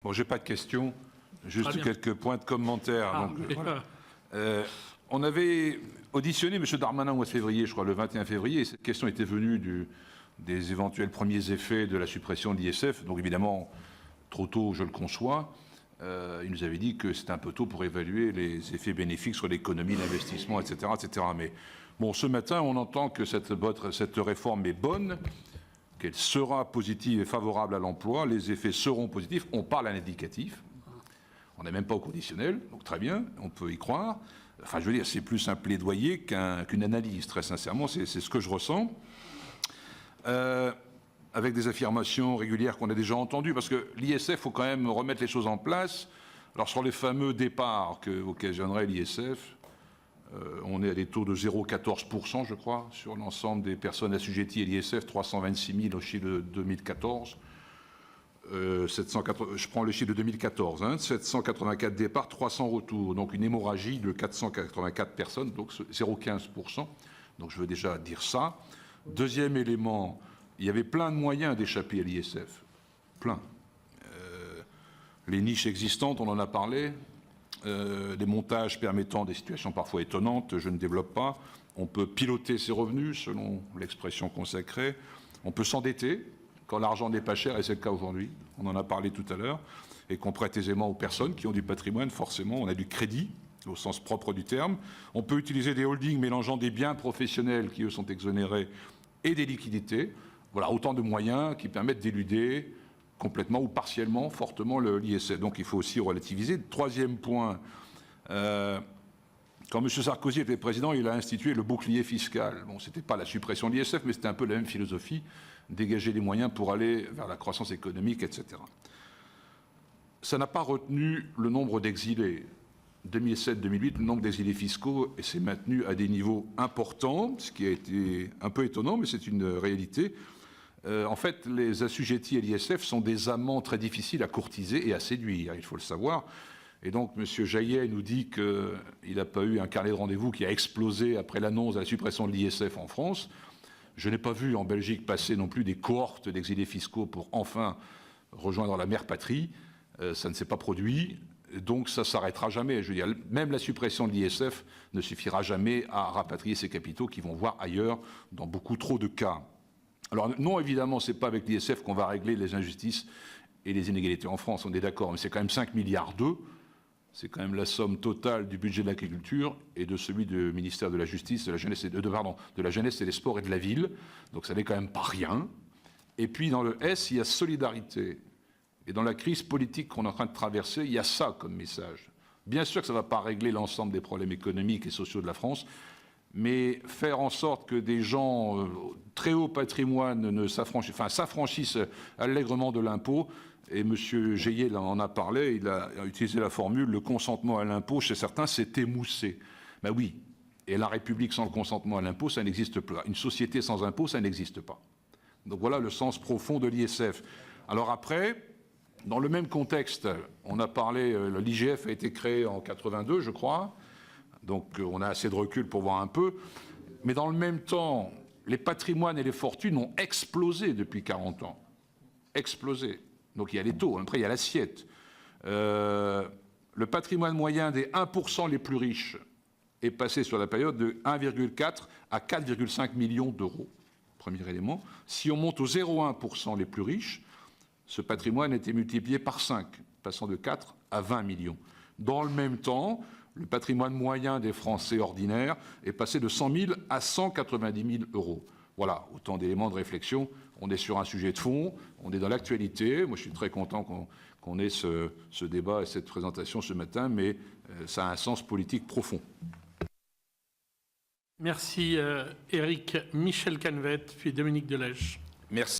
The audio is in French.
Bon, j'ai pas de questions, juste quelques points de commentaire. Voilà. On avait auditionné M. Darmanin au mois de février, je crois, le 21 février, et cette question était venue des éventuels premiers effets de la suppression de l'ISF. Donc évidemment, trop tôt, je le conçois. Il nous avait dit que c'était un peu tôt pour évaluer les effets bénéfiques sur l'économie, l'investissement, etc., etc. Mais bon, ce matin, on entend que cette réforme est bonne, qu'elle sera positive et favorable à l'emploi, les effets seront positifs, on parle à l'indicatif, on n'est même pas au conditionnel, donc très bien, on peut y croire. Enfin, je veux dire, c'est plus un plaidoyer qu'une analyse, très sincèrement, c'est ce que je ressens. Avec des affirmations régulières qu'on a déjà entendues, parce que l'ISF, il faut quand même remettre les choses en place. Alors, sur les fameux départs qu'occasionnerait l'ISF, on est à des taux de 0,14%, je crois, sur l'ensemble des personnes assujetties à l'ISF, 326 000 au chiffre de 2014. Je prends le chiffre de 2014, 784 départs, 300 retours, donc une hémorragie de 484 personnes, donc 0,15%. Donc je veux déjà dire ça. Deuxième élément, il y avait plein de moyens d'échapper à l'ISF, plein. Les niches existantes, on en a parlé. Des montages permettant des situations parfois étonnantes, je ne développe pas. On peut piloter ses revenus, selon l'expression consacrée. On peut s'endetter quand l'argent n'est pas cher, et c'est le cas aujourd'hui. On en a parlé tout à l'heure. Et qu'on prête aisément aux personnes qui ont du patrimoine, forcément. On a du crédit, au sens propre du terme. On peut utiliser des holdings mélangeant des biens professionnels qui, eux, sont exonérés et des liquidités. Voilà, autant de moyens qui permettent d'éluder complètement ou partiellement, fortement l'ISF. Donc il faut aussi relativiser. Troisième point, quand M. Sarkozy était président, il a institué le bouclier fiscal. Bon, ce n'était pas la suppression de l'ISF, mais c'était un peu la même philosophie, dégager les moyens pour aller vers la croissance économique, etc. Ça n'a pas retenu le nombre d'exilés. 2007-2008, le nombre d'exilés fiscaux s'est maintenu à des niveaux importants, ce qui a été un peu étonnant, mais c'est une réalité. En fait, les assujettis à l'ISF sont des amants très difficiles à courtiser et à séduire, il faut le savoir. Et donc, M. Jaillet nous dit qu'il n'a pas eu un carnet de rendez-vous qui a explosé après l'annonce de la suppression de l'ISF en France. Je n'ai pas vu en Belgique passer non plus des cohortes d'exilés fiscaux pour enfin rejoindre la mère patrie. Ça ne s'est pas produit. Donc ça ne s'arrêtera jamais. Je veux dire, même la suppression de l'ISF ne suffira jamais à rapatrier ces capitaux qui vont voir ailleurs dans beaucoup trop de cas. Alors non, évidemment, ce n'est pas avec l'ISF qu'on va régler les injustices et les inégalités en France, on est d'accord, mais c'est quand même 5 milliards d'euros. C'est quand même la somme totale du budget de l'agriculture et de celui du ministère de la Justice, de la Jeunesse et des Sports et de la Ville. Donc ça n'est quand même pas rien. Et puis dans le S, il y a solidarité. Et dans la crise politique qu'on est en train de traverser, il y a ça comme message. Bien sûr que ça ne va pas régler l'ensemble des problèmes économiques et sociaux de la France, mais faire en sorte que des gens très haut patrimoine s'affranchissent allègrement de l'impôt, et M. Jaillet en a parlé, il a utilisé la formule « le consentement à l'impôt, chez certains, c'est émoussé ». Ben oui, et la République sans le consentement à l'impôt, ça n'existe pas. Une société sans impôt, ça n'existe pas. Donc voilà le sens profond de l'ISF. Alors après, dans le même contexte, on a parlé, l'IGF a été créé en 82, je crois, donc on a assez de recul pour voir un peu, mais dans le même temps, les patrimoines et les fortunes ont explosé depuis 40 ans. Explosé. Donc il y a les taux, après il y a l'assiette. Le patrimoine moyen des 1% les plus riches est passé sur la période de 1,4 à 4,5 millions d'euros. Premier élément. Si on monte aux 0,1% les plus riches, ce patrimoine a été multiplié par 5, passant de 4 à 20 millions. Dans le même temps, le patrimoine moyen des Français ordinaires est passé de 100 000 à 190 000 euros. Voilà, autant d'éléments de réflexion. On est sur un sujet de fond, on est dans l'actualité. Moi, je suis très content qu'on ait ce débat et cette présentation ce matin, mais ça a un sens politique profond. Merci, Éric. Michel Canvet, puis Dominique Delège. Merci.